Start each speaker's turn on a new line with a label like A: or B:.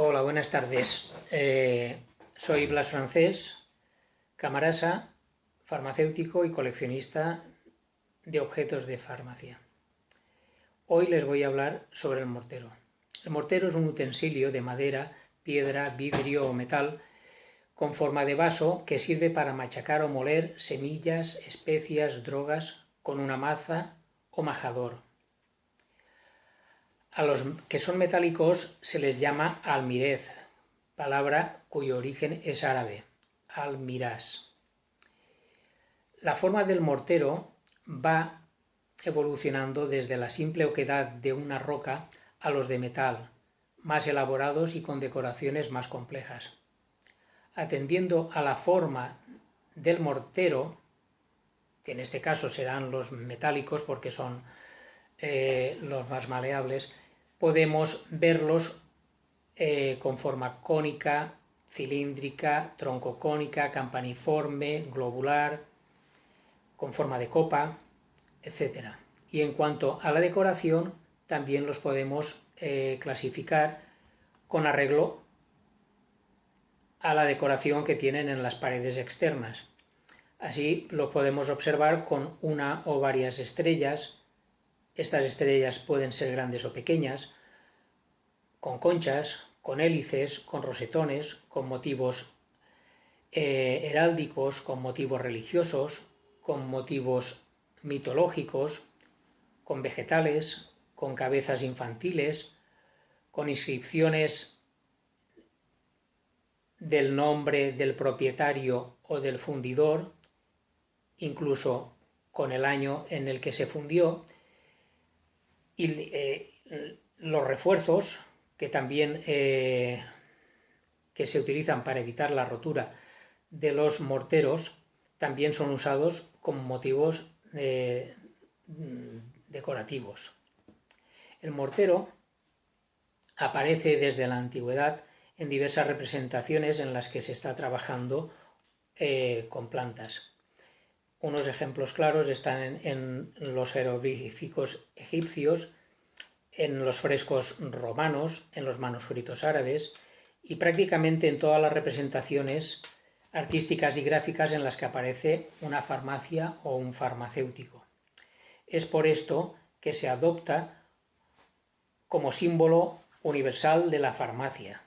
A: Hola, buenas tardes. Soy Blas Francés Camarasa, farmacéutico y coleccionista de objetos de farmacia. Hoy les voy a hablar sobre el mortero. El mortero es un utensilio de madera, piedra, vidrio o metal con forma de vaso que sirve para machacar o moler semillas, especias, drogas con una maza o majador. A los que son metálicos se les llama almirez, palabra cuyo origen es árabe, almirás. La forma del mortero va evolucionando desde la simple oquedad de una roca a los de metal, más elaborados y con decoraciones más complejas. Atendiendo a la forma del mortero, que en este caso serán los metálicos porque son los más maleables, podemos verlos con forma cónica, cilíndrica, troncocónica, campaniforme, globular, con forma de copa, etc. Y en cuanto a la decoración, también los podemos clasificar con arreglo a la decoración que tienen en las paredes externas. Así lo podemos observar con una o varias estrellas. Estas estrellas pueden ser grandes o pequeñas, con conchas, con hélices, con rosetones, con motivos heráldicos, con motivos religiosos, con motivos mitológicos, con vegetales, con cabezas infantiles, con inscripciones del nombre del propietario o del fundidor, incluso con el año en el que se fundió, y los refuerzos que también que se utilizan para evitar la rotura de los morteros también son usados como motivos decorativos. El mortero aparece desde la antigüedad en diversas representaciones en las que se está trabajando con plantas. Unos ejemplos claros están en los jeroglíficos egipcios, en los frescos romanos, en los manuscritos árabes y prácticamente en todas las representaciones artísticas y gráficas en las que aparece una farmacia o un farmacéutico. Es por esto que se adopta como símbolo universal de la farmacia.